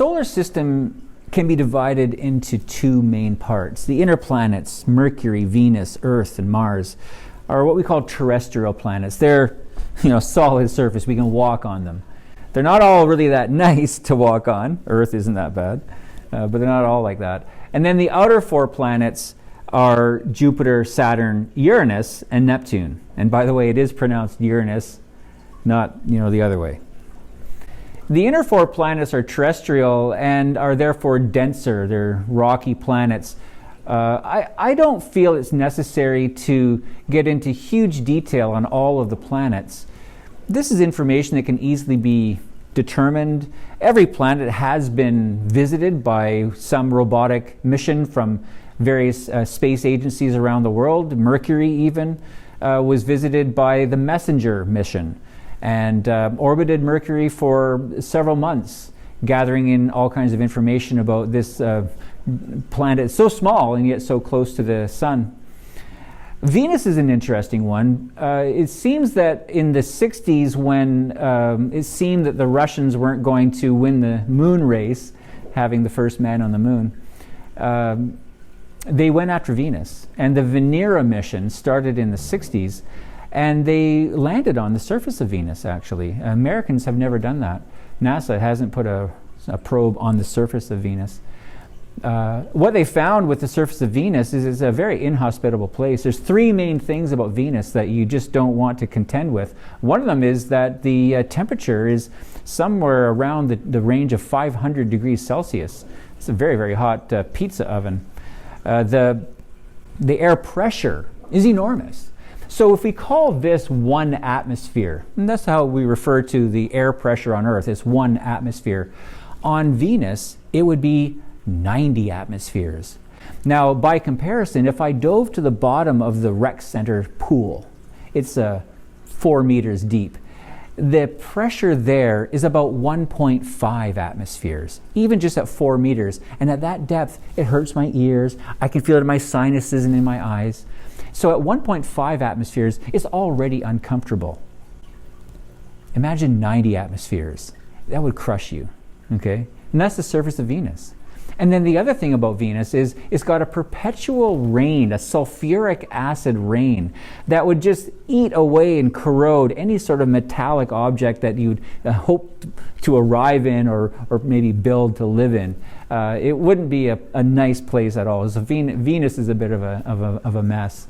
solar system can be divided into two main parts. The inner planets, Mercury, Venus, Earth, and Mars, are what we call terrestrial planets. They're, solid surface. We can walk on them. They're not all really that nice to walk on. Earth isn't that bad, but they're not all like that. And then the outer four planets are Jupiter, Saturn, Uranus, and Neptune. And by the way, it is pronounced Uranus, not, the other way. The inner four planets are terrestrial and are therefore denser. They're rocky planets. I don't feel it's necessary to get into huge detail on all of the planets. This is information that can easily be determined. Every planet has been visited by some robotic mission from various space agencies around the world. Mercury even was visited by the Messenger mission and orbited Mercury for several months, gathering in all kinds of information about this planet. It's so small and yet so close to the sun. Venus is an interesting one. It seems that in the 60s, when it seemed that the Russians weren't going to win the moon race, having the first man on the moon, they went after Venus. And the Venera mission started in the 60s, and they landed on the surface of Venus, actually. Americans have never done that. NASA hasn't put a probe on the surface of Venus. What they found with the surface of Venus is it's a very inhospitable place. There's three main things about Venus that you just don't want to contend with. One of them is that the temperature is somewhere around the range of 500 degrees Celsius. It's a very, very hot pizza oven. The air pressure is enormous. So if we call this one atmosphere, and that's how we refer to the air pressure on Earth, it's one atmosphere. On Venus, it would be 90 atmospheres. Now, by comparison, if I dove to the bottom of the rec center pool, it's 4 meters deep. The pressure there is about 1.5 atmospheres, even just at 4 meters. And at that depth, it hurts my ears. I can feel it in my sinuses and in my eyes. So at 1.5 atmospheres, it's already uncomfortable. Imagine 90 atmospheres. That would crush you, okay? And that's the surface of Venus. And then the other thing about Venus is it's got a perpetual rain, a sulfuric acid rain that would just eat away and corrode any sort of metallic object that you'd hope to arrive in or maybe build to live in. It wouldn't be a nice place at all. So Venus is a bit of a mess.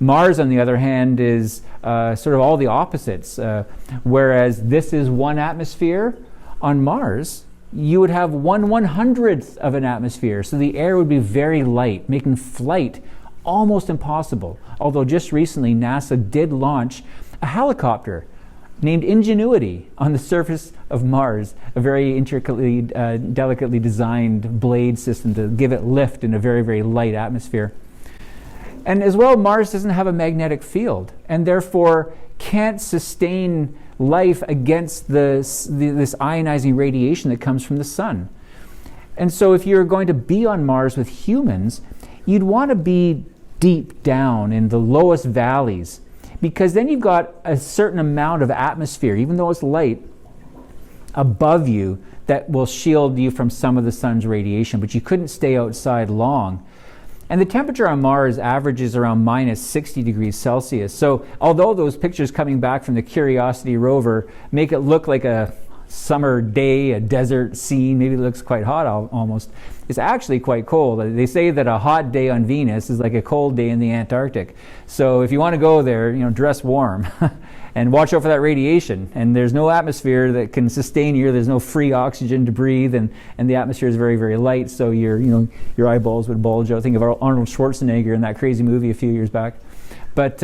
Mars, on the other hand, is sort of all the opposites. Whereas this is one atmosphere, on Mars, you would have 1/100th of an atmosphere. So the air would be very light, making flight almost impossible. Although just recently, NASA did launch a helicopter named INGENUITY on the surface of Mars, a very intricately, delicately designed blade system to give it lift in a very, very light atmosphere. And as well, Mars doesn't have a magnetic field and therefore can't sustain life against this ionizing radiation that comes from the sun. And so if you're going to be on Mars with humans, you'd want to be deep down in the lowest valleys, because then you've got a certain amount of atmosphere, even though it's light, above you that will shield you from some of the sun's radiation, but you couldn't stay outside long. And the temperature on Mars averages around minus 60 degrees Celsius. So although those pictures coming back from the Curiosity rover make it look like a summer day, a desert scene, maybe it looks quite hot almost, it's actually quite cold. They say that a hot day on Venus is like a cold day in the Antarctic. So if you want to go there, dress warm and watch out for that radiation. And there's no atmosphere that can sustain you. There's no free oxygen to breathe, and the atmosphere is very, very light. So your eyeballs would bulge out. Think of Arnold Schwarzenegger in that crazy movie a few years back. But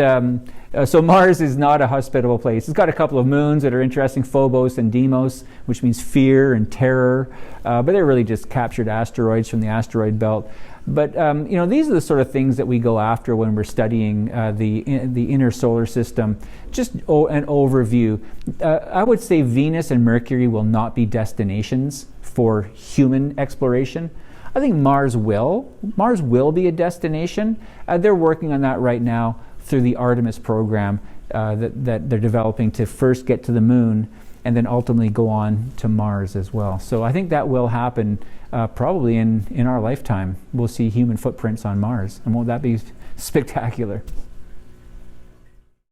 so Mars is not a hospitable place. It's got a couple of moons that are interesting, Phobos and DEIMOS, which means fear and terror. But they're really just captured asteroids from the asteroid belt. But these are the sort of things that we go after when we're studying the inner solar system. Just an overview. I would say Venus and Mercury will not be destinations for human exploration. I think Mars will. Mars will be a destination. They're working on that right now through the Artemis program that they're developing to first get to the moon and then ultimately go on to Mars as well. So I think that will happen probably in our lifetime. We'll see human footprints on Mars, and won't that be spectacular?